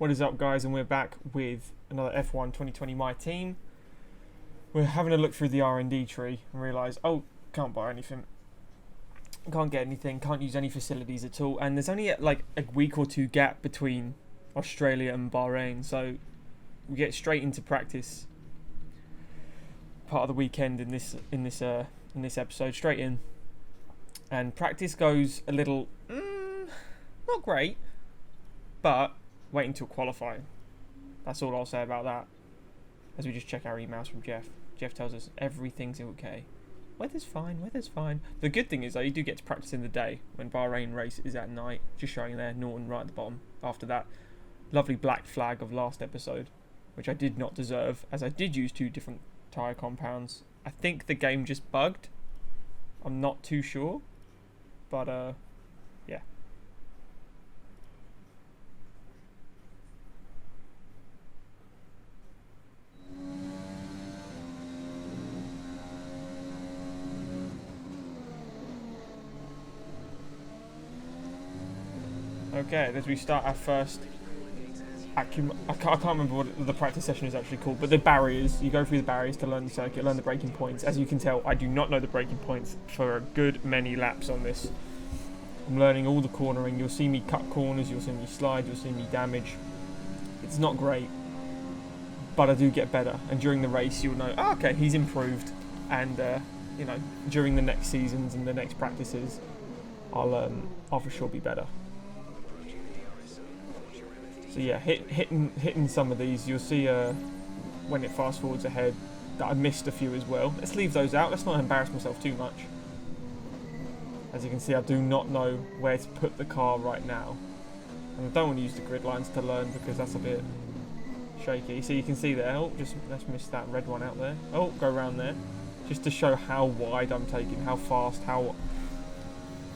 What is up, guys? And we're back with another F1 2020 My Team. We're having a look through the R&D tree and realise, oh, can't buy anything. Can't get anything, can't use any facilities at all. And there's only like a week or two gap between Australia and Bahrain, so we get straight into practice. Part of the weekend in this episode, straight in. And practice goes a little, not great, but wait until qualifying. That's all I'll say about that. As we just check our emails from Jeff. Jeff tells us everything's okay. Weather's fine, weather's fine. The good thing is though, you do get to practice in the day when Bahrain race is at night. Just showing there, Norton right at the bottom. After that lovely black flag of last episode, which I did not deserve, as I did use 2 different tyre compounds. I think the game just bugged. I'm not too sure. But, yeah. Okay, as we start our first I can't remember what the practice session is actually called, but the barriers, you go through the barriers to learn the circuit, learn the braking points. As you can tell, I do not know the braking points for a good many laps on this. I'm learning all the cornering. You'll see me cut corners, you'll see me slide, you'll see me damage. It's not great, but I do get better. And during the race, you'll know, oh, okay, he's improved. And, you know, during the next seasons and the next practices, I'll for sure be better. So yeah, hitting some of these, you'll see when it fast forwards ahead that I missed a few as well. Let's leave those out. Let's not embarrass myself too much. As you can see, I do not know where to put the car right now. And I don't want to use the grid lines to learn because that's a bit shaky. So you can see there, oh, just let's miss that red one out there. Oh, go around there. Just to show how wide I'm taking, how fast, how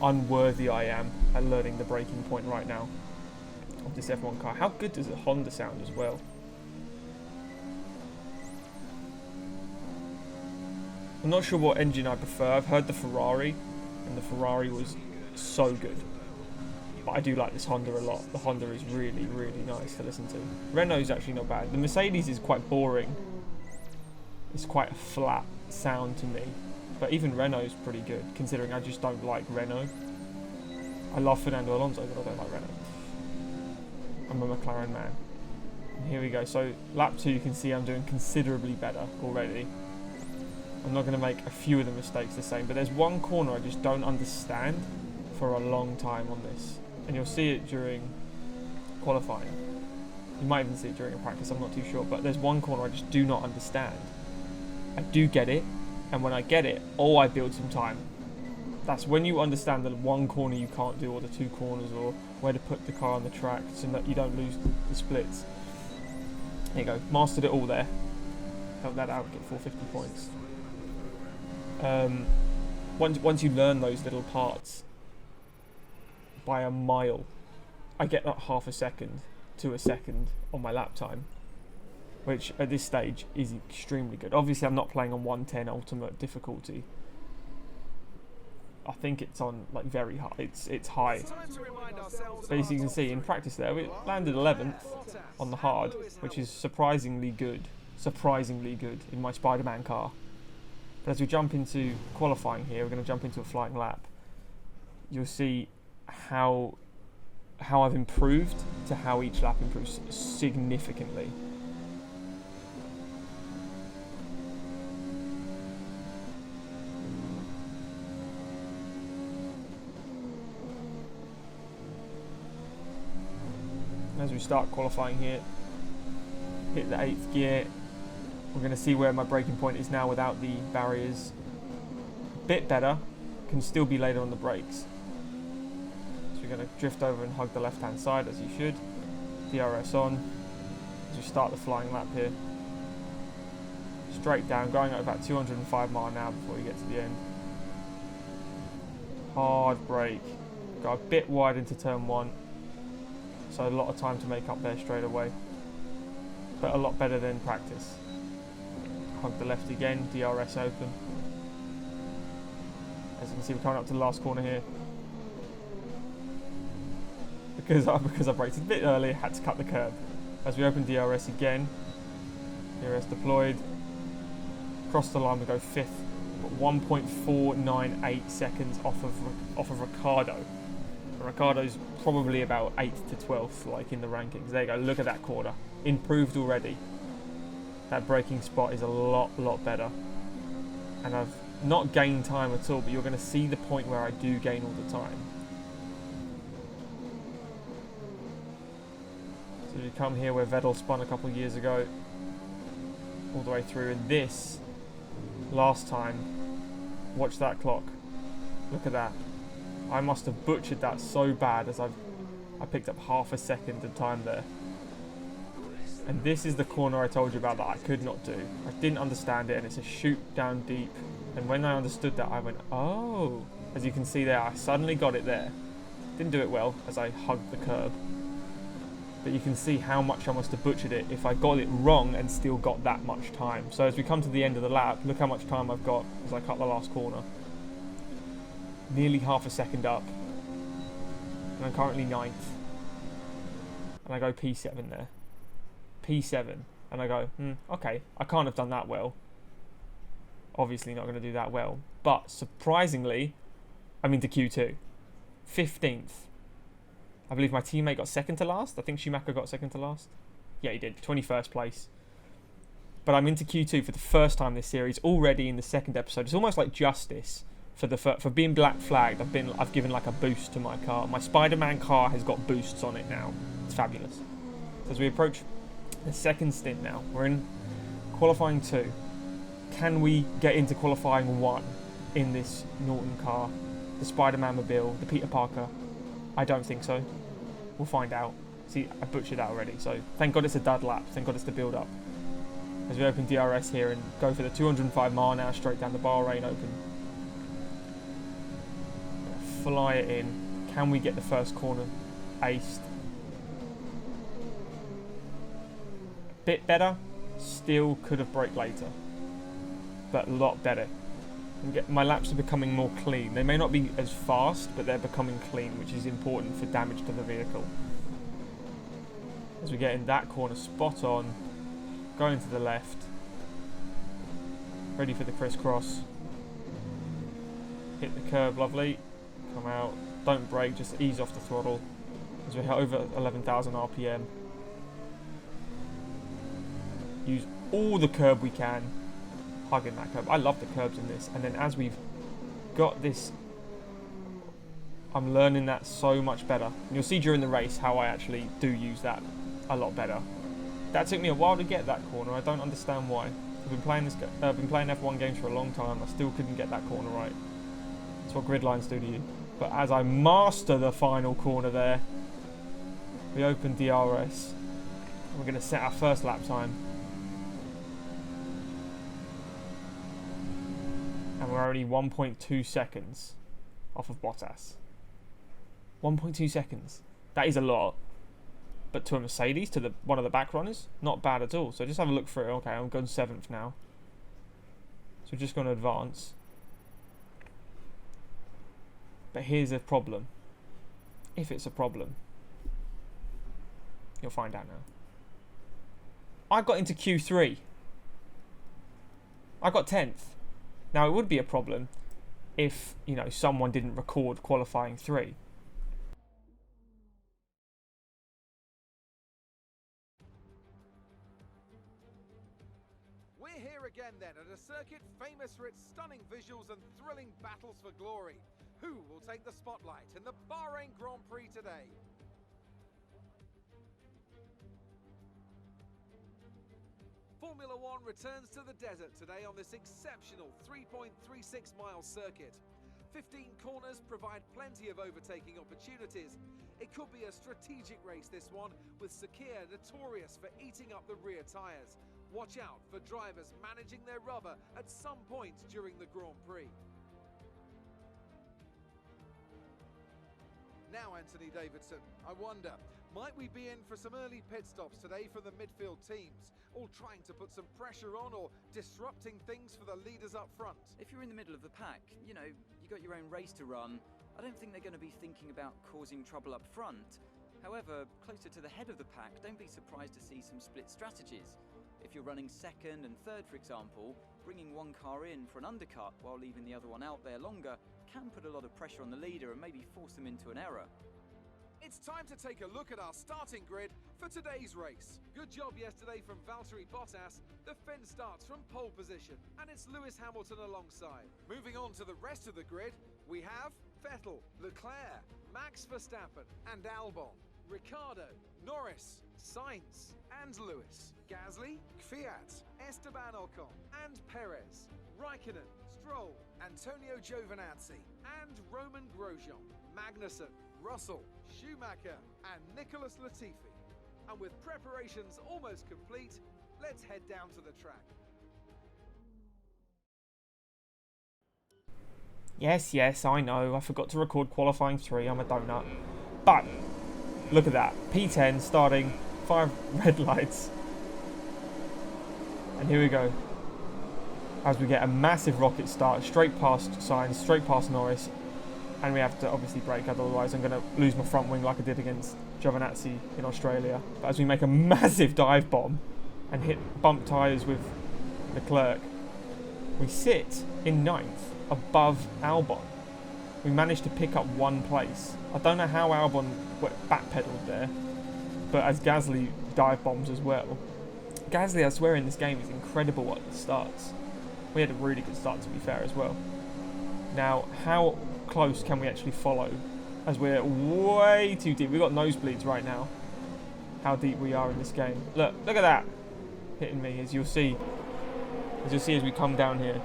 unworthy I am at learning the braking point right now of this F1 car. How good does the Honda sound as well? I'm not sure what engine I prefer. I've heard the Ferrari, and the Ferrari was so good. But I do like this Honda a lot. The Honda is really, really nice to listen to. Renault's actually not bad. The Mercedes is quite boring. It's quite a flat sound to me. But even Renault's pretty good, considering I just don't like Renault. I love Fernando Alonso, but I don't like Renault. I'm a McLaren man. And here we go. So lap 2, you can see I'm doing considerably better already. I'm not going to make a few of the mistakes the same, but there's one corner I just don't understand for a long time on this. And you'll see it during qualifying. You might even see it during a practice, I'm not too sure. But there's one corner I just do not understand. I do get it, and when I get it, I build some time. That's when you understand the one corner you can't do, or the 2 corners, or where to put the car on the track so that you don't lose the splits. There you go, mastered it all there. Help that out, get 450 points. Once you learn those little parts by a mile, I get that half a second to a second on my lap time, which at this stage is extremely good. Obviously, I'm not playing on 110 ultimate difficulty. I think it's on like very high. It's high. But as you can see in practice there, we landed 11th on the hard, which is surprisingly good. Surprisingly good in my Spider-Man car. But as we jump into qualifying here, we're going to jump into a flying lap. You'll see how I've improved to how each lap improves significantly. As we start qualifying here, hit the 8th gear. We're going to see where my braking point is now without the barriers. Bit better, can still be later on the brakes. So we're going to drift over and hug the left hand side as you should. DRS on. As we start the flying lap here. Straight down, going at about 205 mile an hour before you get to the end. Hard brake. Got a bit wide into turn 1. So a lot of time to make up there straight away. But a lot better than practice. Hug the left again, DRS open. As you can see, we're coming up to the last corner here. Because I braked a bit early, had to cut the curb. As we open DRS again, DRS deployed, across the line we go 5th, but 1.498 seconds off of Ricardo. And Ricardo's probably about 8th to 12th, like in the rankings. There you go, look at that corner, improved already. That braking spot is a lot better, and I've not gained time at all, but you're going to see the point where I do gain all the time. So you come here where Vettel spun a couple of years ago, all the way through, and this last time, watch that clock, look at that. I must have butchered that so bad as I picked up half a second of time there. And this is the corner I told you about that I could not do. I didn't understand it, and it's a shoot down deep. And when I understood that, I went, oh. As you can see there, I suddenly got it there. Didn't do it well as I hugged the curb. But you can see how much I must have butchered it if I got it wrong and still got that much time. So as we come to the end of the lap, look how much time I've got as I cut the last corner. Nearly half a second up. And I'm currently 9th. And I go P7 there. P7. And I go, okay, I can't have done that well. Obviously not going to do that well. But surprisingly, I'm into Q2. 15th. I believe my teammate got second to last. I think Schumacher got second to last. Yeah, he did. 21st place. But I'm into Q2 for the first time this series, already in the second episode. It's almost like justice for being black flagged. I've given like a boost to my car. My Spider-Man car has got boosts on it now. It's fabulous. So as we approach the second stint now, we're in qualifying 2. Can we get into qualifying 1 in this Norton car, the Spider-Man mobile, the Peter Parker? I don't think so. We'll find out. See, I butchered that already, so thank God it's a dud lap. Thank God it's the build-up. As we open DRS here and go for the 205 mile an hour straight down the Bahrain Open. Fly it in. Can we get the first corner aced? Bit better. Still could have braked later. But a lot better. My laps are becoming more clean. They may not be as fast, but they're becoming clean, which is important for damage to the vehicle. As we get in that corner, spot on, going to the left, ready for the crisscross, hit the curb, lovely, come out, don't brake, just ease off the throttle, as we hit over 11,000 RPM. Use all the curb we can, hugging that curb. I love the curbs in this. And then as we've got this, I'm learning that so much better. And you'll see during the race how I actually do use that a lot better. That took me a while to get that corner. I don't understand why. I've been playing F1 games for a long time. I still couldn't get that corner right. That's what grid lines do to you. But as I master the final corner there, we open DRS. And we're going to set our first lap time. And we're only 1.2 seconds off of Bottas. 1.2 seconds. That is a lot. But to a Mercedes, to one of the back runners, not bad at all. So just have a look through. Okay, I'm going 7th now. So we're just going to advance. But here's a problem. If it's a problem, you'll find out now. I got into Q3. I got 10th. Now, it would be a problem if, you know, someone didn't record qualifying 3. We're here again then at a circuit famous for its stunning visuals and thrilling battles for glory. Who will take the spotlight in the Bahrain Grand Prix today? Formula One returns to the desert today on this exceptional 3.36 mile circuit. 15 corners provide plenty of overtaking opportunities. It could be a strategic race, this one, with Sakir notorious for eating up the rear tyres. Watch out for drivers managing their rubber at some point during the Grand Prix. Now, Anthony Davidson, I wonder, might we be in for some early pit stops today from the midfield teams, all trying to put some pressure on or disrupting things for the leaders up front? If you're in the middle of the pack, you know, you got your own race to run. I don't think they're going to be thinking about causing trouble up front. However, closer to the head of the pack, don't be surprised to see some split strategies. If you're running second and third, for example, bringing one car in for an undercut while leaving the other one out there longer can put a lot of pressure on the leader and maybe force them into an error. It's time to take a look at our starting grid for today's race. Good job yesterday from Valtteri Bottas. The Finn starts from pole position, and it's Lewis Hamilton alongside. Moving on to the rest of the grid, we have Vettel, Leclerc, Max Verstappen, and Albon, Ricciardo, Norris, Sainz, and Lewis, Gasly, Kvyat, Esteban Ocon, and Perez, Raikkonen, Stroll, Antonio Giovinazzi, and Roman Grosjean, Magnussen, Russell, Schumacher, and Nicholas Latifi. And with preparations almost complete, let's head down to the track. Yes, I know. I forgot to record qualifying 3. I'm a donut. But look at that. P10 starting, 5 red lights. And here we go. As we get a massive rocket start, straight past Sainz, straight past Norris. And we have to obviously brake, otherwise I'm going to lose my front wing like I did against Giovinazzi in Australia. But as we make a massive dive bomb and hit bump tyres with Leclerc, we sit in 9th above Albon. We managed to pick up 1 place. I don't know how Albon backpedaled there, but as Gasly dive bombs as well. Gasly, I swear, in this game is incredible at the starts. We had a really good start, to be fair, as well. Now, how close can we actually follow? As we're way too deep. We've got nosebleeds right now. How deep we are in this game. Look at that. Hitting me, as you'll see. As we come down here.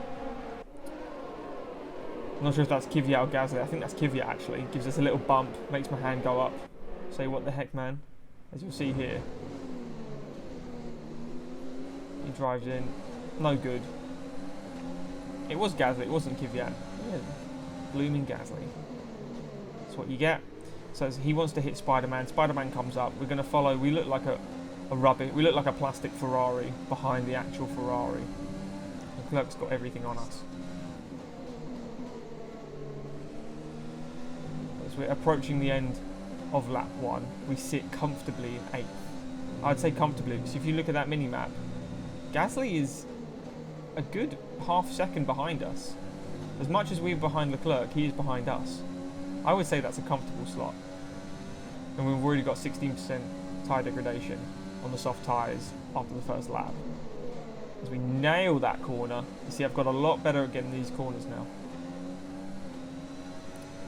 I'm not sure if that's Kvyat or Gasly. I think that's Kvyat, actually. Gives us a little bump. Makes my hand go up. Say, what the heck, man? As you'll see here. He drives in. No good. It was Gasly. It wasn't Kvyat. Yeah. LewMinGames. That's what you get. So he wants to hit Spider-Man. Spider-Man comes up. We're going to follow. We look like a rubbish. We look like a plastic Ferrari behind the actual Ferrari. Leclerc's got everything on us. As we're approaching the end of lap 1, we sit comfortably in 8th. I'd say comfortably, because if you look at that mini-map, Gasly is a good half second behind us. As much as we're behind Leclerc, he is behind us. I would say that's a comfortable slot. And we've already got 16% tyre degradation on the soft tyres after the first lap. As we nail that corner, you see I've got a lot better at getting these corners now.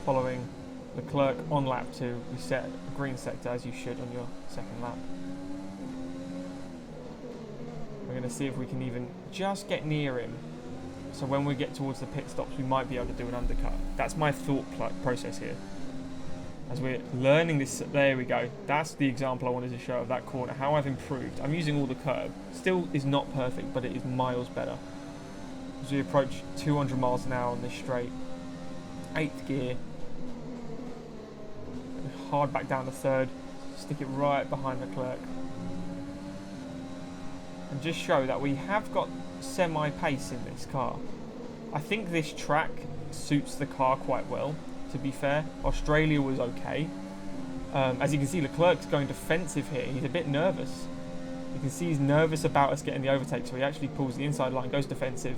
Following Leclerc on lap 2, we set a green sector as you should on your second lap. We're going to see if we can even just get near him. So when we get towards the pit stops, we might be able to do an undercut. That's my thought process here. As we're learning this, there we go. That's the example I wanted to show of that corner, how I've improved. I'm using all the curb. Still is not perfect, but it is miles better. As we approach 200 miles an hour on this straight. 8th gear. Hard back down to 3rd. Stick it right behind Leclerc. And just show that we have got semi-pace in this car. I think this track suits the car quite well, to be fair. Australia was okay. As you can see, Leclerc's going defensive here. He's a bit nervous. You can see he's nervous about us getting the overtake, so he actually pulls the inside line, goes defensive.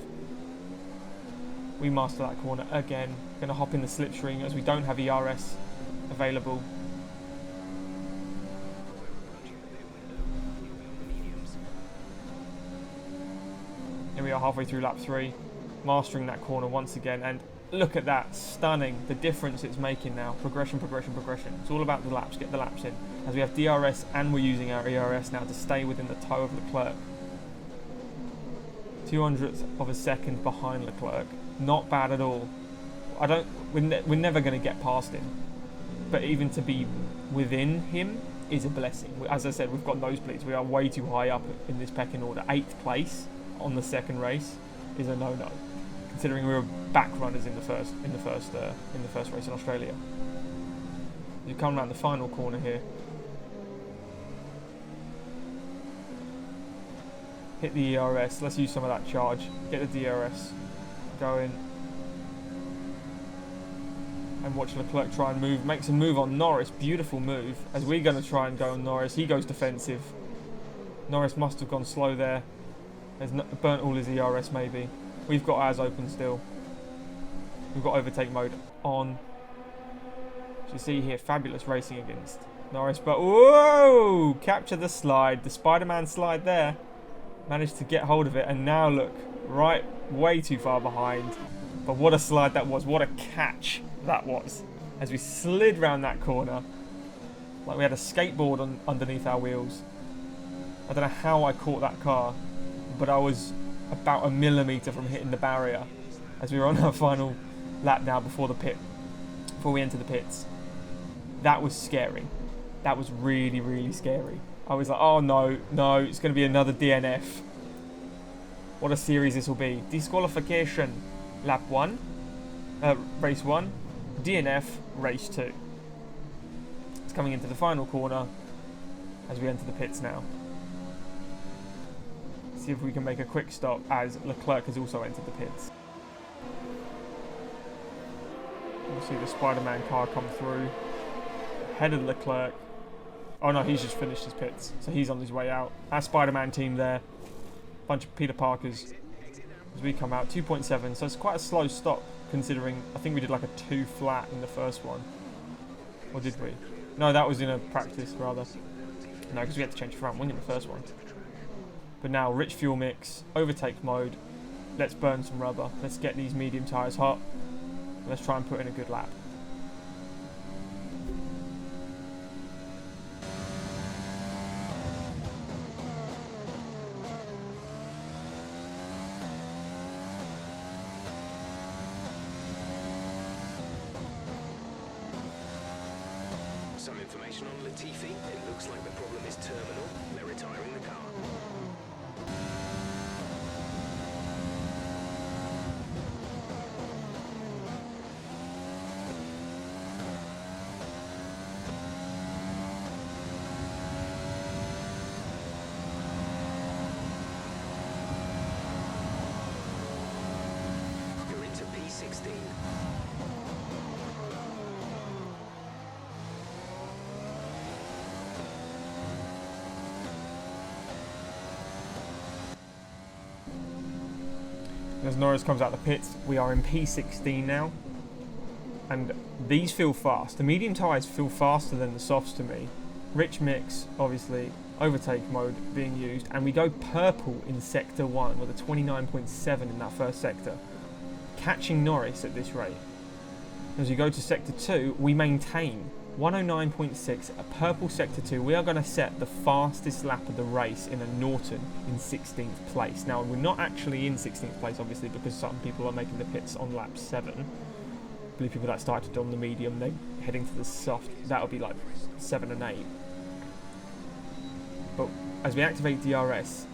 We master that corner again. Going to hop in the slipstream as we don't have ERS available. Here we are halfway through lap 3, mastering that corner once again, and look at that, stunning, the difference it's making now. Progression. It's all about the laps, get the laps in. As we have DRS and we're using our ERS now to stay within the toe of Leclerc. 200th of a second behind Leclerc, not bad at all. We're never going to get past him, but even to be within him is a blessing. As I said, we've got nosebleeds. We are way too high up in this pecking order. 8th place on the second race is a no-no, considering we were back runners in the first race in Australia. You come around the final corner here, hit the ERS. Let's use some of that charge. Get the DRS going. And watch Leclerc try and move. Makes a move on Norris. Beautiful move. As we're going to try and go on Norris. He goes defensive. Norris must have gone slow there. Has burnt all his ERS maybe. We've got ours open still. We've got overtake mode on. As you see here, fabulous racing against Norris. But whoa! Capture the slide. The Spider-Man slide there. Managed to get hold of it. And now look. Right. Way too far behind. But what a slide that was. What a catch that was. As we slid round that corner. Like we had a skateboard underneath our wheels. I don't know how I caught that car. But I was about a millimetre from hitting the barrier. As we were on our final lap now before we enter the pits. That was scary. That was really, really scary. I was like, oh no, it's going to be another DNF. What a series this will be. Disqualification, lap 1, race 1, DNF, race 2. It's coming into the final corner as we enter the pits now. See if we can make a quick stop as Leclerc has also entered the pits. We'll see the Spider-Man car come through. Ahead of Leclerc. Oh no, he's just finished his pits. So he's on his way out. Our Spider-Man team there. Bunch of Peter Parkers. As we come out, 2.7. So it's quite a slow stop considering I think we did like a 2 flat in the first one. Or did we? No, that was in a practice rather. No, because we had to change front wing in the first one. But now, rich fuel mix, overtake mode. Let's burn some rubber. Let's get these medium tyres hot. Let's try and put in a good lap. Some information on Latifi. It looks like the problem is terminal. They're retiring the car. You're into P16. As Norris comes out the pits, we are in P16 now. And these feel fast. The medium tyres feel faster than the softs to me. Rich mix, obviously, overtake mode being used. And we go purple in sector 1 with a 29.7 in that first sector. Catching Norris at this rate. As we go to sector 2, we maintain 109.6, a purple sector 2. We are going to set the fastest lap of the race in a Norton in 16th place. Now, we're not actually in 16th place, obviously, because some people are making the pits on lap 7. I believe people that started on the medium, they're heading to the soft. That'll be like 7 and 8. But as we activate DRS,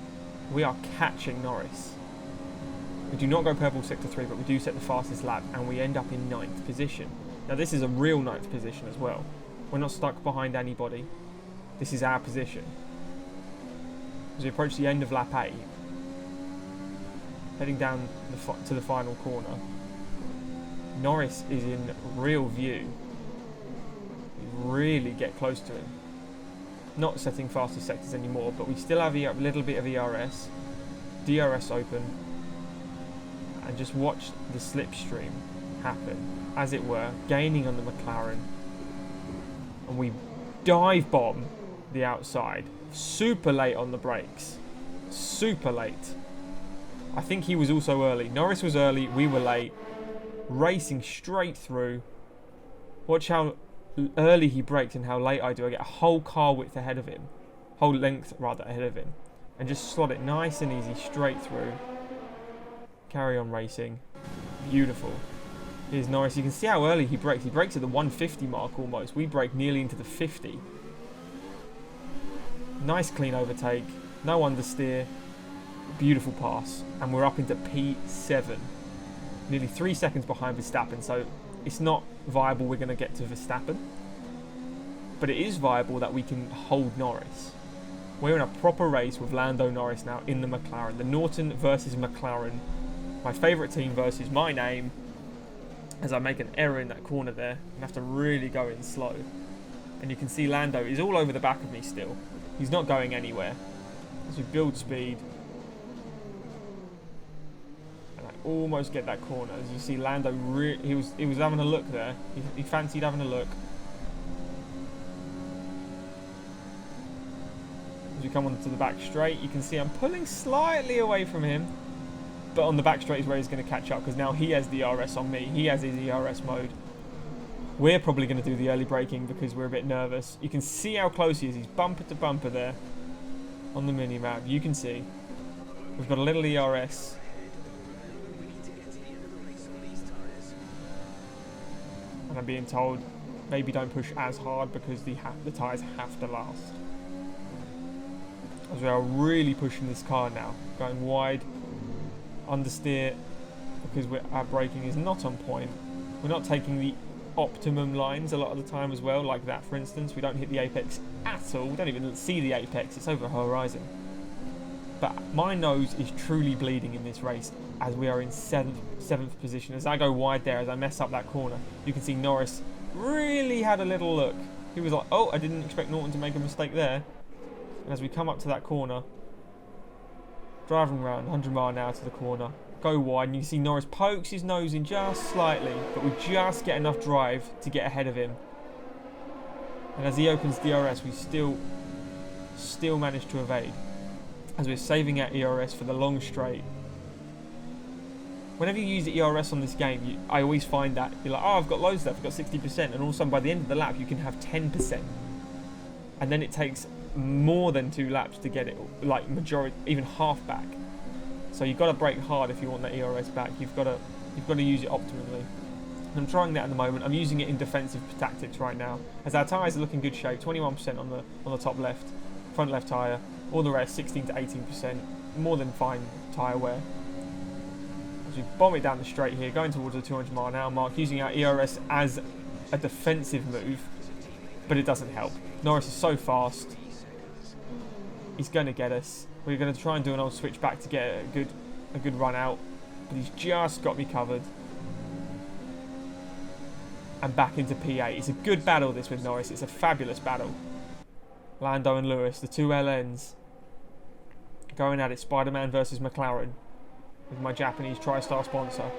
we are catching Norris. We do not go purple sector 3, but we do set the fastest lap, and we end up in 9th position. Now this is a real 9th position as well. We're not stuck behind anybody. This is our position. As we approach the end of lap 8, heading down to the final corner, Norris is in real view. We really get close to him. Not setting faster sectors anymore, but we still have a little bit of ERS. DRS open. And just watch the slipstream happen. As it were, gaining on the McLaren, and we dive bomb the outside. Super late on the brakes. Super late. I think he was also early. Norris was early, we were late. Racing straight through. Watch how early he braked and how late I do. I get a whole car width ahead of him. Whole length, rather, ahead of him. And just slot it nice and easy straight through. Carry on racing. Beautiful. Here's Norris. You can see how early he brakes. He brakes at the 150 mark almost. We brake nearly into the 50. Nice clean overtake. No understeer. Beautiful pass. And we're up into P7. Nearly 3 seconds behind Verstappen. So it's not viable we're going to get to Verstappen. But it is viable that we can hold Norris. We're in a proper race with Lando Norris now in the McLaren. The Norton versus McLaren. My favourite team versus my name. as I make an error in that corner there and have to really go in slow. And you can see Lando is all over the back of me still. He's not going anywhere. As we build speed. And I almost get that corner. As you see Lando, he was having a look there. He fancied having a look. As we come onto the back straight, you can see I'm pulling slightly away from him. But on the back straight is where he's going to catch up, because now he has the ERS on me. He has his ERS mode. We're probably going to do the early braking because we're a bit nervous. You can see how close he is. He's bumper to bumper there on the mini-map. You can see. We've got a little ERS. And I'm being told maybe don't push as hard because the tyres have to last. As we are really pushing this car now. Going wide. Understeer because our braking is not on point. We're not taking the optimum lines a lot of the time as well, like that for instance. We don't hit the apex at all. We don't even see the apex. It's over the horizon. But my nose is truly bleeding in this race as we are in seventh position. As I go wide there, as I mess up that corner, you can see Norris really had a little look. He was like, oh, I didn't expect Norton to make a mistake there. And as we come up to that corner, driving around 100 mile an hour to the corner, go wide, and you can see Norris pokes his nose in just slightly, but we just get enough drive to get ahead of him. And as he opens DRS, we still manage to evade. As we're saving our ERS for the long straight. Whenever you use the ERS on this game, I always find that you're like, oh, I've got loads left, I've got 60%, and all of a sudden by the end of the lap you can have 10%. And then it takes more than 2 laps to get it, like majority, even half back. So you've got to brake hard if you want that ERS back. You've got to use it optimally. And I'm trying that at the moment. I'm using it in defensive tactics right now, as our tyres are looking good shape. 21% on the top left, front left tyre. All the rest 16 to 18%, more than fine tyre wear. As we bomb it down the straight here, going towards the 200 mile an hour mark, using our ERS as a defensive move, but it doesn't help. Norris is so fast. He's going to get us. We're going to try and do an old switch back to get a good run out, but he's just got me covered. And back into P8. It's a good battle this with Norris. It's a fabulous battle. Lando and Lewis, the two LNs, going at it. Spider-Man versus McLaren with my Japanese TriStar sponsor.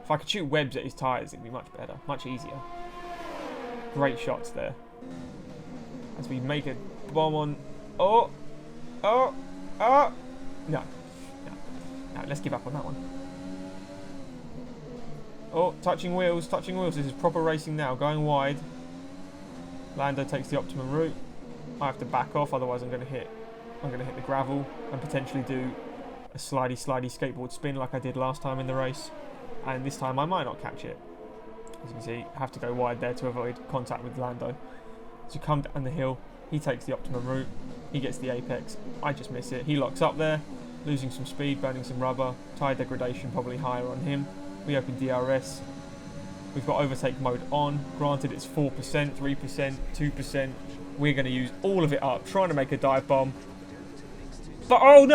If I could shoot webs at his tyres, it'd be much better, much easier. Great shots there. As we make a bomb on... No, let's give up on that one. Oh, touching wheels. This is proper racing now, going wide. Lando takes the optimum route. I have to back off, otherwise I'm going to hit the gravel and potentially do a slidey skateboard spin like I did last time in the race. And this time I might not catch it. As you can see, I have to go wide there to avoid contact with Lando. As you come down the hill, he takes the optimum route. He gets the apex. I just miss it. He locks up there, losing some speed, burning some rubber. Tyre degradation probably higher on him. We open DRS. We've got overtake mode on. Granted, it's 4%, 3%, 2%. We're going to use all of it up, trying to make a dive bomb. But oh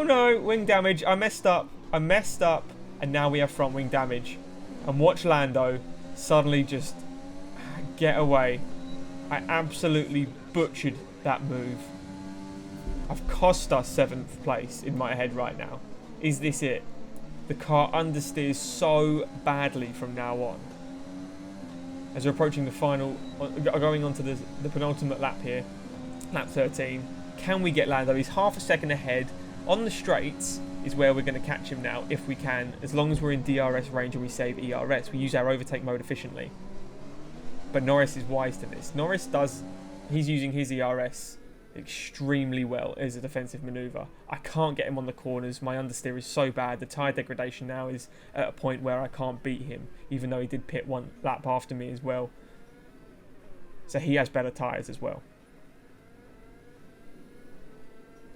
no, wing damage. I messed up, and now we have front wing damage. And watch Lando suddenly just get away. I absolutely butchered that move. I've cost us 7th place in my head right now. Is this it? The car understeers so badly from now on. As we're approaching the final, going on to the penultimate lap here, lap 13. Can we get Lando? He's half a second ahead. On the straights is where we're going to catch him now, if we can, as long as we're in DRS range and we save ERS. We use our overtake mode efficiently. But Norris is wise to this. He's using his ERS extremely well as a defensive manoeuvre. I can't get him on the corners. My understeer is so bad. The tyre degradation now is at a point where I can't beat him, even though he did pit one lap after me as well. So he has better tyres as well.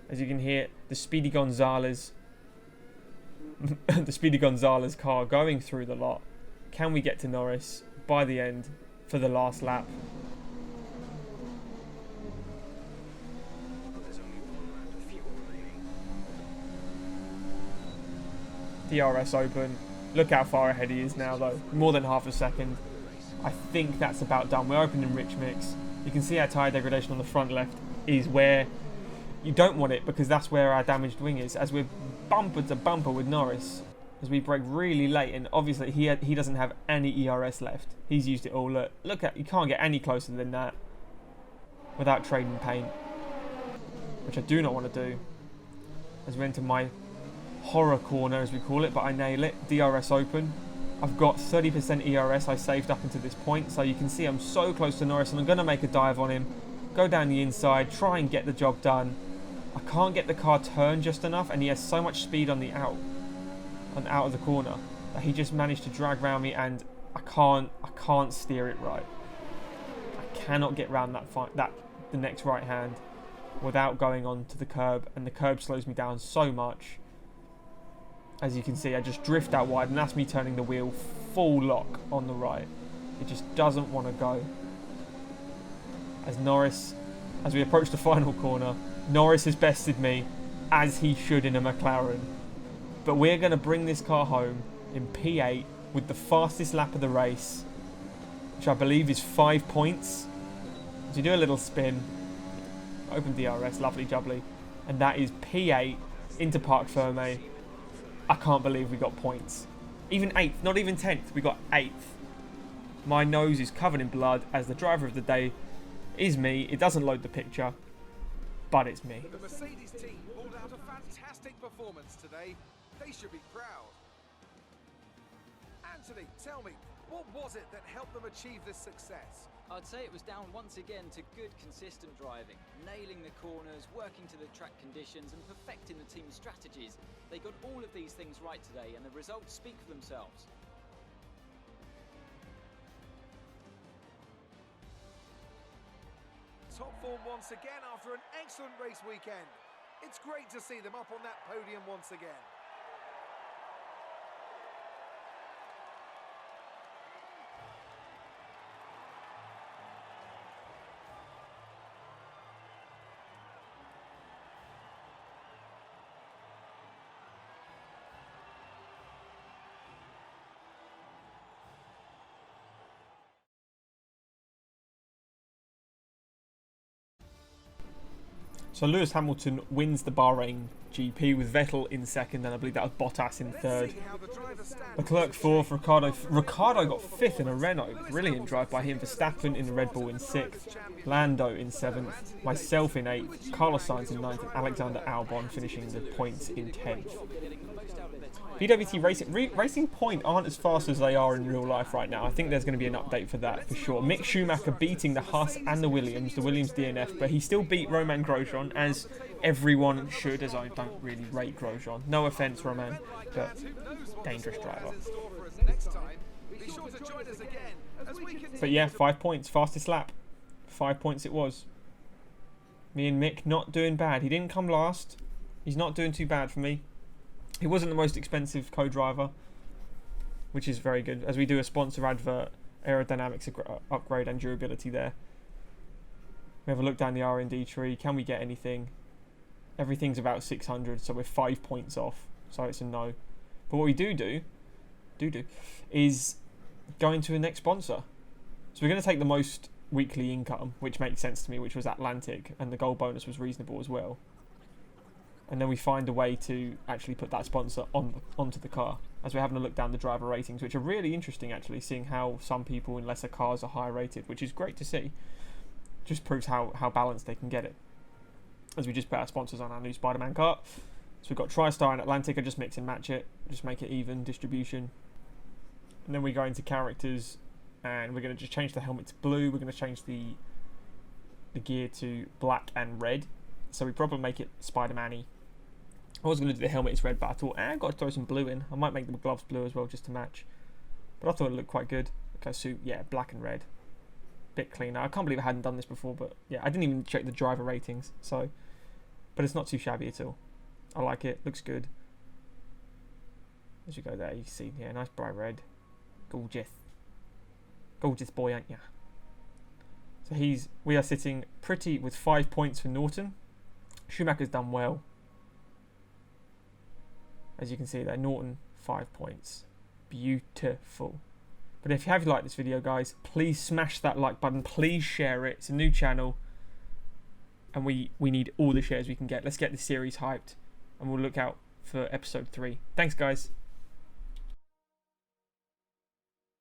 As you can hear, the Speedy Gonzalez car going through the lot. Can we get to Norris by the end for the last lap? DRS open. Look how far ahead he is now, though. More than half a second. I think that's about done. We're opening rich mix. You can see our tyre degradation on the front left is where you don't want it, because that's where our damaged wing is. As we're bumper to bumper with Norris, as we brake really late, and obviously he doesn't have any ERS left. He's used it all. Look at, you can't get any closer than that without trading paint, which I do not want to do. As we enter my horror corner, as we call it, but I nail it. DRS open. I've got 30% ERS I saved up until this point, so you can see I'm so close to Norris, and I'm going to make a dive on him, go down the inside, try and get the job done. I can't get the car turned just enough, and he has so much speed on the out of the corner that he just managed to drag around me, and I can't steer it right. I cannot get round the next right hand without going onto the curb, and the curb slows me down so much. As you can see, I just drift out wide, and that's me turning the wheel full lock on the right. It just doesn't want to go. As Norris, as we approach the final corner, Norris has bested me, as he should in a McLaren. But we're going to bring this car home in P8 with the fastest lap of the race, which I believe is 5 points. So you do a little spin, open DRS, lovely jubbly, and that is P8 into Parc Fermé. I can't believe we got points. Even 8th, not even 10th, we got 8th. My nose is covered in blood, as the driver of the day is me. It doesn't load the picture, but it's me. The Mercedes team pulled out a fantastic performance today. They should be proud. Anthony, tell me, what was it that helped them achieve this success? I'd say it was down once again to good, consistent driving, nailing the corners, working to the track conditions, and perfecting the team's strategies. They got all of these things right today, and the results speak for themselves. Top form once again after an excellent race weekend. It's great to see them up on that podium once again. So Lewis Hamilton wins the Bahrain GP with Vettel in second, and I believe that was Bottas in third. Leclerc fourth, Ricardo got fifth in a Renault. Brilliant drive by him. Verstappen in the Red Bull in sixth, Lando in seventh, myself in eighth, Carlos Sainz in ninth, and Alexander Albon finishing the points in 10th. PWT Racing Point aren't as fast as they are in real life right now. I think there's going to be an update for that for sure. Mick Schumacher beating the Haas and the Williams DNF, but he still beat Romain Grosjean, as everyone should, as I don't really rate Grosjean. No offence, Romain, but dangerous driver. But yeah, 5 points, fastest lap. 5 points it was. Me and Mick not doing bad. He didn't come last. He's not doing too bad for me. He wasn't the most expensive co-driver, which is very good, as we do a sponsor advert, aerodynamics upgrade and durability there. We have a look down the R&D tree. Can we get anything? Everything's about 600, so we're 5 points off, so it's a no. But what we do is go into the next sponsor. So we're going to take the most weekly income, which makes sense to me, which was Atlantic, and the gold bonus was reasonable as well. And then we find a way to actually put that sponsor onto the car, as we're having a look down the driver ratings, which are really interesting actually, seeing how some people in lesser cars are higher rated, which is great to see. Just proves how balanced they can get it. As we just put our sponsors on our new Spider-Man car. So we've got TriStar and Atlantic. I just mix and match it, just make it even distribution. And then we go into characters, and we're going to just change the helmet to blue. We're going to change the gear to black and red, so we probably make it Spider-Man-y. I was going to do the helmet is red, but I thought, I've got to throw some blue in. I might make the gloves blue as well, just to match. But I thought it looked quite good. Okay, so yeah, black and red. Bit cleaner. I can't believe I hadn't done this before, but yeah, I didn't even check the driver ratings, so. But it's not too shabby at all. I like it. Looks good. As you go there, you see, yeah, nice bright red. Gorgeous. Gorgeous boy, aren't ya? So we are sitting pretty with 5 points for Norton. Schumacher's done well. As you can see there, Norton, 5 points. beautiful. But if you have liked this video, guys, please smash that like button. Please share it. It's a new channel, and we need all the shares we can get. Let's get this series hyped, and we'll look out for episode 3. Thanks, guys.